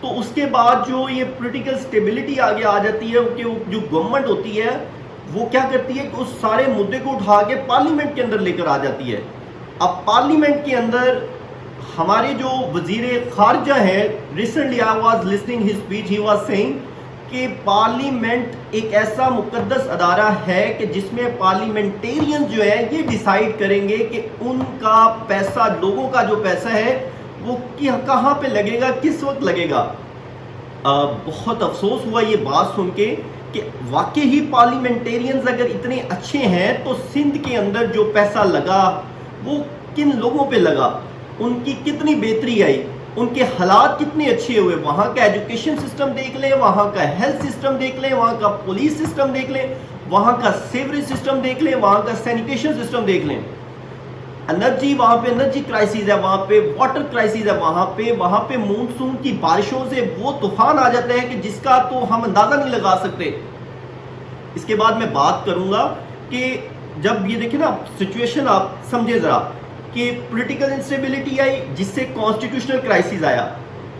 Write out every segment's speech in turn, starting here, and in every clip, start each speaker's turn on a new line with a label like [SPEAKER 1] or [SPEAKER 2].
[SPEAKER 1] تو اس کے بعد جو یہ پولیٹیکل سٹیبلٹی آگے آ جاتی ہے کہ جو گورنمنٹ ہوتی ہے وہ کیا کرتی ہے کہ اس سارے مدعے کو اٹھا کے پارلیمنٹ کے اندر لے کر آ جاتی ہے. اب پارلیمنٹ کے اندر ہمارے جو وزیر خارجہ ہیں, recently I was listening his speech, he was saying کہ پارلیمنٹ ایک ایسا مقدس ادارہ ہے کہ جس میں پارلیمنٹیرین جو ہے یہ ڈیسائیڈ کریں گے کہ ان کا پیسہ, لوگوں کا جو پیسہ ہے وہ کہاں پہ لگے گا, کس وقت لگے گا. بہت افسوس ہوا یہ بات سن کے کہ واقعی ہی پارلیمنٹیرینز اگر اتنے اچھے ہیں تو سندھ کے اندر جو پیسہ لگا وہ کن لوگوں پہ لگا, ان کی کتنی بہتری آئی, ان کے حالات کتنے اچھے ہوئے. وہاں کا ایجوکیشن سسٹم دیکھ لیں, وہاں کا ہیلتھ سسٹم دیکھ لیں, وہاں کا پولیس سسٹم دیکھ لیں, وہاں کا سیوریج سسٹم دیکھ لیں, وہاں کا سینیٹیشن سسٹم دیکھ لیں. انرجی, وہاں پہ انرجی کرائسس ہے, وہاں پہ واٹر کرائسس ہے, وہاں پہ مونسون کی بارشوں سے وہ طوفان آ جاتا ہے کہ جس کا تو ہم اندازہ نہیں لگا سکتے. اس کے بعد میں بات کروں گا کہ جب یہ دیکھیں نا سچویشن آپ سمجھے ذرا کہ پولیٹیکل انسٹیبلٹی آئی جس سے کانسٹیٹیوشنل کرائسس آیا,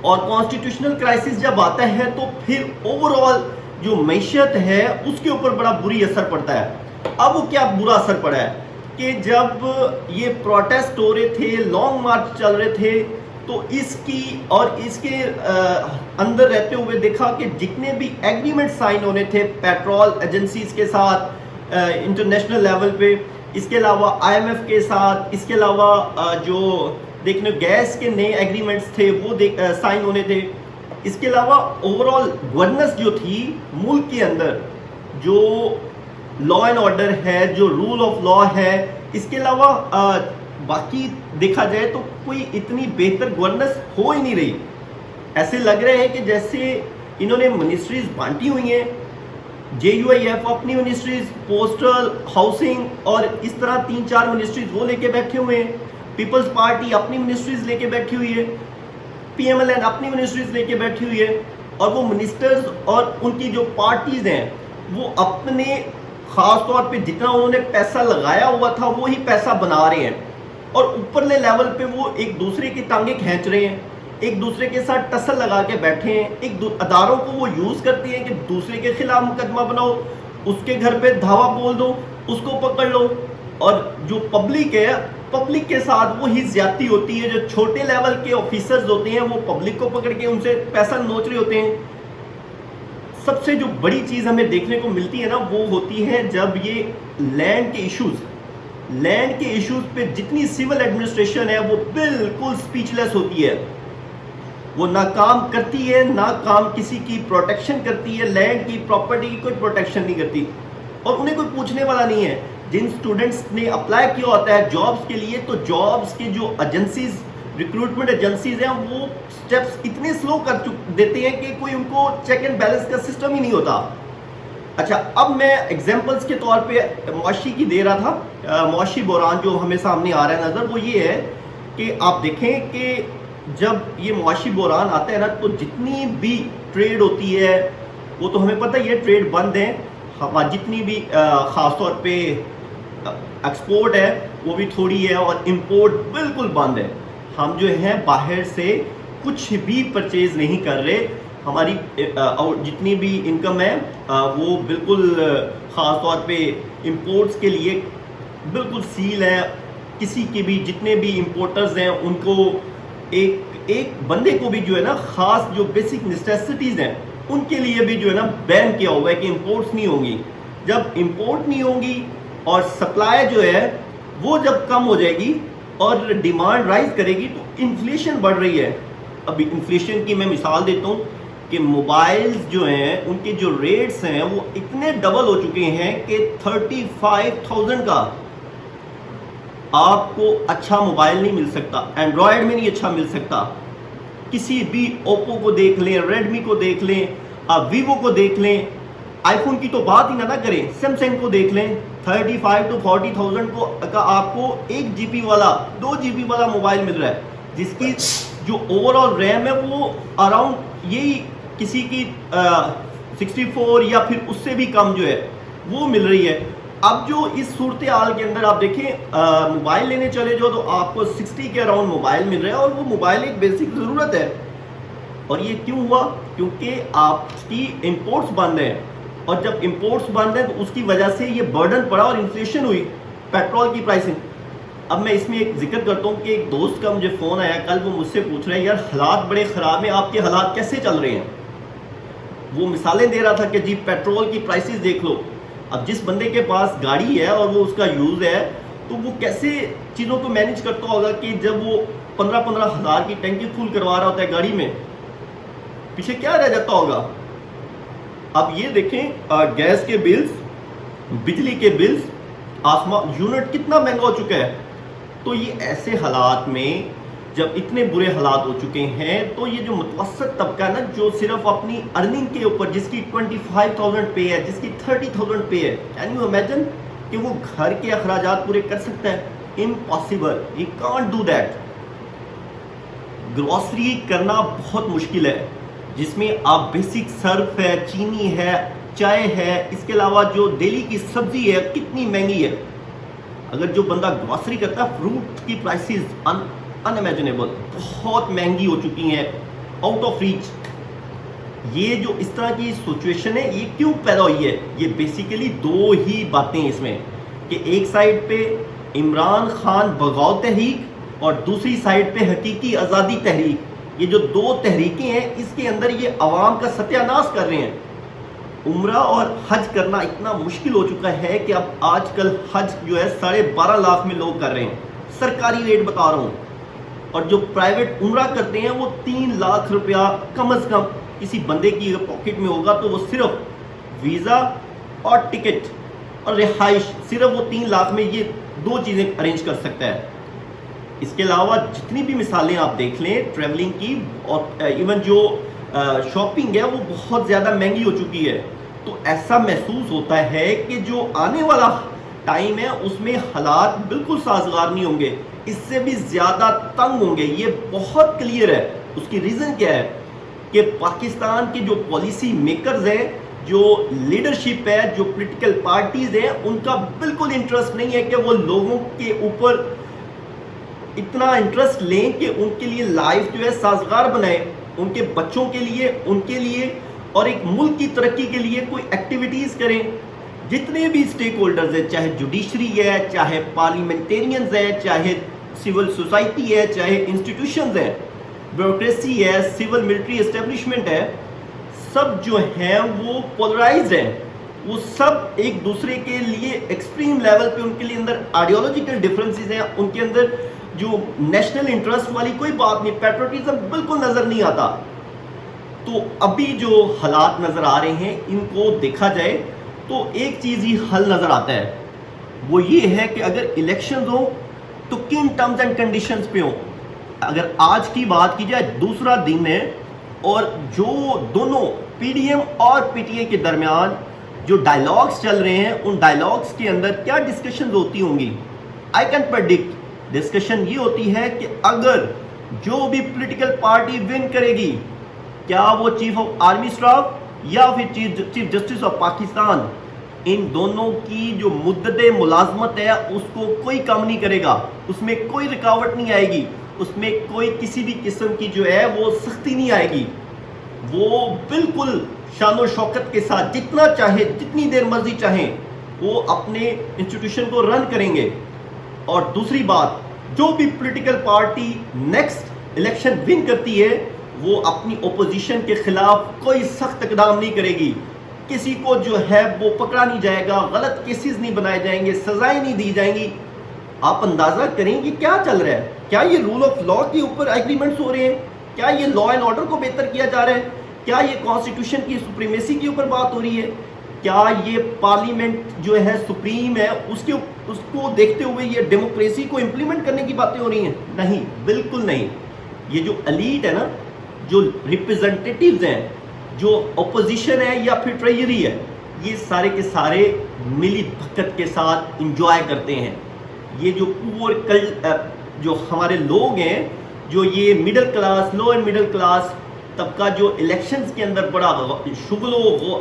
[SPEAKER 1] اور کانسٹیٹیوشنل کرائسس جب آتا ہے تو پھر اوور آل جو معیشت ہے اس کے اوپر بڑا بری اثر پڑتا ہے. اب وہ کیا برا اثر پڑا ہے کہ جب یہ پروٹیسٹ ہو رہے تھے, لانگ مارچ چل رہے تھے, تو اس کی اور اس کے اندر رہتے ہوئے دیکھا کہ جتنے بھی ایگریمنٹ سائن ہونے تھے پیٹرول ایجنسیز کے ساتھ انٹرنیشنل لیول پہ, اس کے علاوہ آئی ایم ایف کے ساتھ, اس کے علاوہ جو دیکھنے گیس کے نئے ایگریمنٹس تھے وہ سائن ہونے تھے. اس کے علاوہ اوور آل گورننس جو تھی ملک کے اندر, جو لا اینڈ آرڈر ہے, جو رول آف لا ہے, اس کے علاوہ باقی دیکھا جائے تو کوئی اتنی بہتر گورننس ہو ہی نہیں رہی. ایسے لگ رہے ہیں کہ جیسے انہوں نے منسٹریز بانٹی ہوئی ہیں, جے یو آئی ایف اپنی منسٹریز, پوسٹل, ہاؤسنگ, اور اس طرح 3-4 منسٹریز وہ لے کے بیٹھے ہوئے ہیں, پیپلز پارٹی اپنی منسٹریز لے کے بیٹھی ہوئی ہے, پی ایم ایل این اپنی منسٹریز لے کے بیٹھی ہوئی ہے, اور وہ منسٹرز اور ان کی جو پارٹیز ہیں وہ اپنے خاص طور پہ جتنا انہوں نے پیسہ لگایا ہوا تھا وہی پیسہ بنا رہے ہیں, اور اوپرلے لیول پہ وہ ایک دوسرے کی ٹانگیں کھینچ رہے ہیں, ایک دوسرے کے ساتھ ٹسل لگا کے بیٹھے ہیں, ایک اداروں کو وہ یوز کرتی ہیں کہ دوسرے کے خلاف مقدمہ بناؤ, اس کے گھر پہ دھاوا بول دو, اس کو پکڑ لو. اور جو پبلک ہے, پبلک کے ساتھ وہی زیادتی ہوتی ہے, جو چھوٹے لیول کے آفیسرز ہوتے ہیں وہ پبلک کو پکڑ کے ان سے پیسہ نوچ رہے ہوتے ہیں. سب سے جو بڑی چیز ہمیں دیکھنے کو ملتی ہے نا وہ ہوتی ہے جب یہ لینڈ کے ایشوز پہ جتنی سول ایڈمنسٹریشن ہے وہ بالکل سپیچ لیس ہوتی ہے, وہ نہ کام کرتی ہے, نہ کام کسی کی پروٹیکشن کرتی ہے, لینڈ کی پراپرٹی کی کوئی پروٹیکشن نہیں کرتی, اور انہیں کوئی پوچھنے والا نہیں ہے. جن سٹوڈنٹس نے اپلائی کیا ہوتا ہے جابس کے لیے, تو جابس کے جو ایجنسیز, ریکروٹمنٹ ایجنسیز ہیں وہ سٹیپس اتنے سلو کر دیتے ہیں کہ کوئی ان کو چیک اینڈ بیلنس کا سسٹم ہی نہیں ہوتا. اچھا, اب میں ایگزامپلس کے طور پہ معاشی کی دے رہا تھا. معاشی بحران جو ہمیں سامنے آ رہا ہے نظر, وہ یہ ہے کہ آپ دیکھیں کہ جب یہ معاشی بحران آتا ہے نا تو جتنی بھی ٹریڈ ہوتی ہے وہ تو ہمیں پتہ یہ ٹریڈ بند ہیں, جتنی بھی خاص طور پہ ایکسپورٹ ہے وہ بھی تھوڑی ہے, اور امپورٹ بالکل بند ہے. ہم جو ہیں باہر سے کچھ بھی پرچیز نہیں کر رہے, ہماری جتنی بھی انکم ہے وہ بالکل خاص طور پہ امپورٹس کے لیے بالکل سیل ہے. کسی کے بھی جتنے بھی امپورٹرز ہیں ان کو ایک بندے کو بھی جو ہے نا خاص جو بیسک نیسیسٹیز ہیں ان کے لیے بھی جو ہے نا بین کیا ہوا ہے کہ امپورٹس نہیں ہوں گی. جب امپورٹ نہیں ہوں گی اور سپلائی جو ہے وہ جب کم ہو جائے گی اور ڈیمانڈ رائز کرے گی تو انفلیشن بڑھ رہی ہے. ابھی انفلیشن کی میں مثال دیتا ہوں کہ موبائلز جو ہیں ان کے جو ریٹس ہیں وہ اتنے ڈبل ہو چکے ہیں کہ 35,000 کا آپ کو اچھا موبائل نہیں مل سکتا, اینڈرائڈ میں نہیں اچھا مل سکتا. کسی بھی اوپو کو دیکھ لیں, ریڈمی کو دیکھ لیں, ویوو کو دیکھ لیں, آئی فون کی تو بات ہی نہ کریں, سیمسنگ کو دیکھ لیں, 35,000 to 40,000 کا آپ کو 1 GB والا 2 GB والا موبائل مل رہا ہے, جس کی جو اوور آل ریم ہے وہ اراؤنڈ یہی کسی کی 64 یا پھر اس سے بھی کم جو ہے وہ مل رہی ہے. اب جو اس صورتحال کے اندر آپ دیکھیں موبائل لینے چلے جو تو آپ کو 60 کے اراؤنڈ موبائل مل رہا ہے, اور وہ موبائل ایک بیسک ضرورت ہے. اور یہ کیوں ہوا؟ کیونکہ آپ کی امپورٹس بند ہیں، اور جب امپورٹس بند ہیں تو اس کی وجہ سے یہ برڈن پڑا اور انفلیشن ہوئی پیٹرول کی پرائسنگ۔ اب میں اس میں ایک ذکر کرتا ہوں کہ ایک دوست کا مجھے فون آیا کل، وہ مجھ سے پوچھ رہا ہے یار حالات بڑے خراب ہیں، آپ کے حالات کیسے چل رہے ہیں؟ وہ مثالیں دے رہا تھا کہ جی پیٹرول کی پرائسز دیکھ لو۔ اب جس بندے کے پاس گاڑی ہے اور وہ اس کا یوز ہے تو وہ کیسے چیزوں کو مینیج کرتا ہوگا کہ جب وہ 15 ہزار کی ٹینکی فل کروا رہا ہوتا ہے گاڑی میں، پیچھے کیا رہ جاتا ہوگا؟ اب یہ دیکھیں گیس کے بلز، بجلی کے بلز، آسمان یونٹ کتنا مہنگا ہو چکا ہے۔ تو یہ ایسے حالات میں جب اتنے برے حالات ہو چکے ہیں تو یہ جو متوسط طبقہ ہے نا، جو صرف اپنی ارننگ کے اوپر، جس کی 25,000 پے ہے، جس کی 30,000 پے ہے، کین یو امیجن کہ وہ گھر کے اخراجات پورے کر سکتا ہے؟ Impossible, he can't do that. Grocery کرنا بہت مشکل ہے، جس میں آپ بیسک سرف ہے، چینی ہے، چائے ہے، اس کے علاوہ جو ڈیلی کی سبزی ہے کتنی مہنگی ہے۔ اگر جو بندہ گروسری کرتا ہے، فروٹ کی پرائسز ان امیجنیبل، بہت مہنگی ہو چکی ہیں، آؤٹ آف ریچ۔ یہ جو اس طرح کی سچویشن ہے یہ کیوں پیدا ہوئی ہے؟ یہ بیسیکلی دو ہی باتیں اس میں، کہ ایک سائڈ پہ عمران خان بغاؤ تحریک اور دوسری سائڈ پہ حقیقی آزادی تحریک۔ یہ جو دو تحریکیں ہیں اس کے اندر یہ عوام کا ستیہ ناش کر رہے ہیں۔ عمرہ اور حج کرنا اتنا مشکل ہو چکا ہے کہ اب آج کل حج جو ہے 12.5 لاکھ میں لوگ کر رہے ہیں، سرکاری ریٹ بتا رہا ہوں، اور جو پرائیویٹ عمرہ کرتے ہیں وہ 3 لاکھ روپیہ کم از کم کسی بندے کی پاکٹ میں ہوگا، تو وہ صرف ویزا اور ٹکٹ اور رہائش، صرف وہ 3 لاکھ میں یہ دو چیزیں ارینج کر سکتا ہے۔ اس کے علاوہ جتنی بھی مثالیں آپ دیکھ لیں ٹریولنگ کی، اور ایون جو شاپنگ ہے وہ بہت زیادہ مہنگی ہو چکی ہے، تو ایسا محسوس ہوتا ہے کہ جو آنے والا ٹائم ہے اس میں حالات بالکل سازگار نہیں ہوں گے، اس سے بھی زیادہ تنگ ہوں گے۔ یہ بہت کلیئر ہے۔ اس کی ریزن کیا ہے؟ کہ پاکستان کے جو پالیسی میکرز ہیں، جو لیڈرشپ ہے، جو پولیٹیکل پارٹیز ہیں، ان کا بالکل انٹرسٹ نہیں ہے کہ وہ لوگوں کے اوپر اتنا انٹرسٹ لیں کہ ان کے لیے لائف جو ہے سازگار بنائیں، ان کے بچوں کے لیے، ان کے لیے، اور ایک ملک کی ترقی کے لیے کوئی ایکٹیویٹیز کریں۔ جتنے بھی سٹیک ہولڈرز ہیں، چاہے جوڈیشری ہے، چاہے پارلیمنٹیرینز ہیں، چاہے سول سوسائٹی ہے، چاہے انسٹیٹیوشنز ہیں، بیوروکریسی ہے، سول ملٹری اسٹیبلشمنٹ ہے، سب جو ہیں وہ پولرائزڈ ہیں۔ وہ سب ایک دوسرے کے لیے ایکسٹریم لیول پہ، ان کے لیے اندر آئیڈیالوجیکل ڈفرینسز ہیں، ان کے اندر جو نیشنل انٹرسٹ والی کوئی بات نہیں، پیٹریوٹزم بالکل نظر نہیں آتا۔ تو ابھی جو حالات نظر آ رہے ہیں ان کو دیکھا جائے تو ایک چیز ہی حل نظر آتا ہے، وہ یہ ہے کہ اگر الیکشنز ہوں تو کن ٹرمز اینڈ کنڈیشنز پہ ہوں۔ اگر آج کی بات کی جائے، دوسرا دن ہے، اور جو دونوں پی ڈی ایم اور پی ٹی اے کے درمیان جو ڈائلاگز چل رہے ہیں، ان ڈائلاگز کے اندر کیا ڈسکشنز ہوتی ہوں گی؟ آئی کین پریڈکٹ ڈسکشن یہ ہوتی ہے کہ اگر جو بھی پولیٹیکل پارٹی ون کرے گی، کیا وہ چیف آف آرمی اسٹاف یا پھر چیف جسٹس آف پاکستان، ان دونوں کی جو مدت ملازمت ہے اس کو کوئی کم نہیں کرے گا، اس میں کوئی رکاوٹ نہیں آئے گی، اس میں کوئی کسی بھی قسم کی جو ہے وہ سختی نہیں آئے گی۔ وہ بالکل شان و شوکت کے ساتھ جتنا چاہے، جتنی دیر مرضی چاہیں، وہ اپنے انسٹیٹیوشن کو رن کریں گے۔ اور دوسری بات، جو بھی political party next election one کرتی ہے وہ اپنی اپوزیشن کے خلاف کوئی سخت اقدام نہیں کرے گی، کسی کو جو ہے وہ پکڑا نہیں جائے گا، غلط کیسز نہیں بنائے جائیں گے، سزائیں نہیں دی جائیں گی۔ آپ اندازہ کریں کہ کیا چل رہا ہے؟ کیا یہ رول آف لا کے اوپر ایگریمنٹس ہو رہے ہیں؟ کیا یہ لا اینڈ آرڈر کو بہتر کیا جا رہا ہے؟ کیا یہ کانسٹیٹیوشن کی سپریمیسی کے اوپر بات ہو رہی ہے؟ کیا یہ پارلیمنٹ جو ہے سپریم ہے اس کو دیکھتے ہوئے یہ ڈیموکریسی کو امپلیمنٹ کرنے کی باتیں ہو رہی ہیں؟ نہیں، بالکل نہیں۔ یہ جو ایلیٹ ہے نا، جو ریپرزنٹیٹیوز ہیں، جو اپوزیشن ہے یا پھر ٹریجری ہے، یہ سارے کے سارے ملی بھگت کے ساتھ انجوائے کرتے ہیں۔ یہ جو پور جو ہمارے لوگ ہیں، جو یہ middle class, low and middle class طبقہ جو الیکشنز کے اندر بڑا شغل و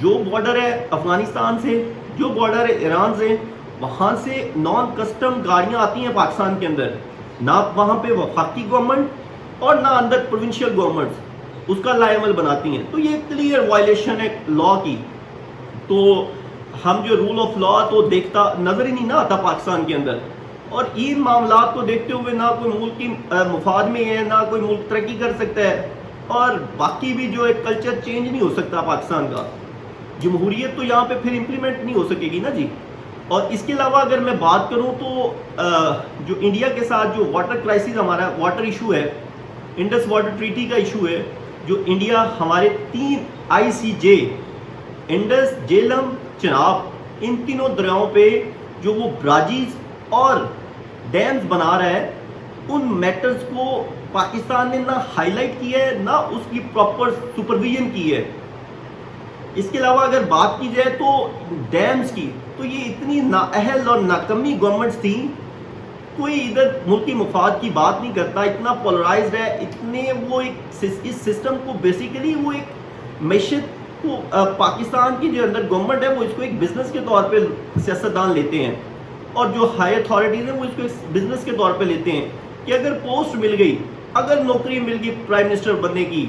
[SPEAKER 1] جو بارڈر ہے افغانستان سے، جو بارڈر ہے ایران سے، وہاں سے نان کسٹم گاڑیاں آتی ہیں پاکستان کے اندر، نہ وہاں پہ وفاقی گورنمنٹ اور نہ اندر پروونشل گورنمنٹس اس کا لائے عمل بناتی ہیں. تو یہ کلیئر وائلیشن ہے لا کی. تو ہم جو رول آف لا تو دیکھتا نظر ہی نہیں نہ آتا پاکستان کے اندر، اور ان معاملات کو دیکھتے ہوئے نہ کوئی ملک کی مفاد میں ہے، نہ کوئی ملک ترقی کر سکتا ہے، اور باقی بھی جو ایک کلچر چینج نہیں ہو سکتا پاکستان کا. جمہوریت تو یہاں پہ پھر امپلیمنٹ نہیں ہو سکے گی نا جی. اور اس کے علاوہ اگر میں بات کروں تو جو انڈیا کے ساتھ جو واٹر کرائسس ہمارا واٹر ایشو ہے، انڈس واٹر ٹریٹی کا ایشو ہے، جو انڈیا ہمارے 3 ICJ انڈس، جیلم، چناب، ان تینوں دریاؤں پہ جو وہ براجیز اور ڈیمز بنا رہا ہے، ان میٹرز کو پاکستان نے نہ ہائی لائٹ کیا ہے، نہ اس کی پراپر سپرویژن کی ہے. اس کے علاوہ اگر بات کی جائے تو ڈیمز کی، تو یہ اتنی نااہل اور ناکمی گورنمنٹس تھیں، کوئی ادھر ملکی مفاد کی بات نہیں کرتا، اتنا پولرائزڈ ہے، اتنے وہ ایک اس سسٹم کو بیسیکلی وہ ایک معیشت کو پاکستان کی جو اندر گورنمنٹ ہے وہ اس کو ایک بزنس کے طور پہ سیاستدان لیتے ہیں، اور جو ہائی اتھارٹیز ہیں وہ اس کو ایک بزنس کے طور پہ لیتے ہیں کہ اگر پوسٹ مل گئی، اگر نوکری مل گئی پرائم منسٹر بننے کی،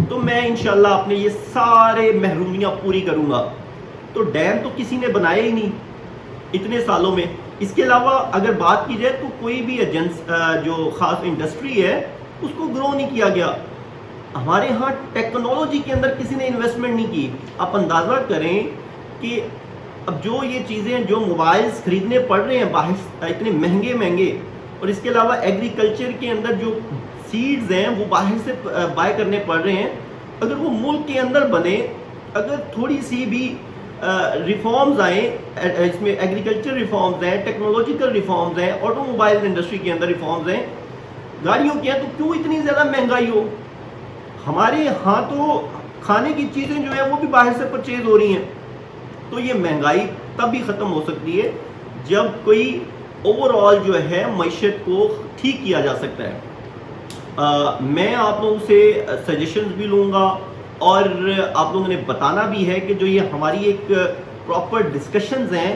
[SPEAKER 1] تو میں انشاءاللہ اپنے یہ سارے محرومیاں پوری کروں گا. تو ڈیم تو کسی نے بنایا ہی نہیں اتنے سالوں میں. اس کے علاوہ اگر بات کی جائے تو کوئی بھی جو خاص انڈسٹری ہے اس کو گرو نہیں کیا گیا. ہمارے ہاں ٹیکنالوجی کے اندر کسی نے انویسٹمنٹ نہیں کی. آپ اندازہ کریں کہ اب جو یہ چیزیں جو موبائلز خریدنے پڑ رہے ہیں باہر اتنے مہنگے، اور اس کے علاوہ ایگریکلچر کے اندر جو سیڈز ہیں وہ باہر سے بائی کرنے پڑ رہے ہیں، اگر وہ ملک کے اندر بنے، اگر تھوڑی سی بھی ریفارمز آئیں، اس میں ایگریکلچر ریفارمز ہیں، ٹیکنالوجیکل ریفارمز ہیں، آٹو موبائل انڈسٹری کے اندر ریفارمز ہیں، گاڑیوں کی ہیں، تو کیوں اتنی زیادہ مہنگائی ہو؟ ہمارے ہاں تو کھانے کی چیزیں جو ہیں وہ بھی باہر سے پرچیز ہو رہی ہیں. تو یہ مہنگائی تب ہی ختم ہو سکتی ہے جب کوئی اوور آل جو ہے معیشت کو ٹھیک کیا جا سکتا ہے. میں آپ لوگوں سے سجیشنز بھی لوں گا، اور آپ لوگوں نے بتانا بھی ہے کہ جو یہ ہماری ایک پراپر ڈسکشنز ہیں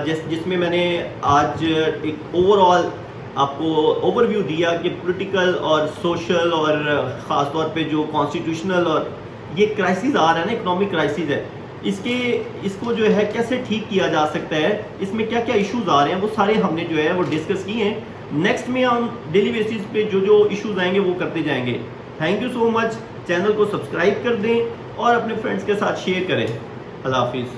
[SPEAKER 1] جس میں میں نے آج ایک اوور آل آپ کو اوور ویو دیا کہ پولیٹیکل اور سوشل اور خاص طور پہ جو کانسٹیٹیوشنل اور یہ کرائسس آ رہا ہے نا، اکنامک کرائسس ہے، اس کو جو ہے کیسے ٹھیک کیا جا سکتا ہے، اس میں کیا کیا ایشوز آ رہے ہیں، وہ سارے ہم نے جو ہے وہ ڈسکس کیے ہیں. نیکسٹ میں ہم ڈیلی بیسس پہ جو ایشوز آئیں گے وہ کرتے جائیں گے. Thank you so much. Channel کو سبسکرائب کر دیں اور اپنے فرینڈس کے ساتھ شیئر کریں. اللہ حافظ.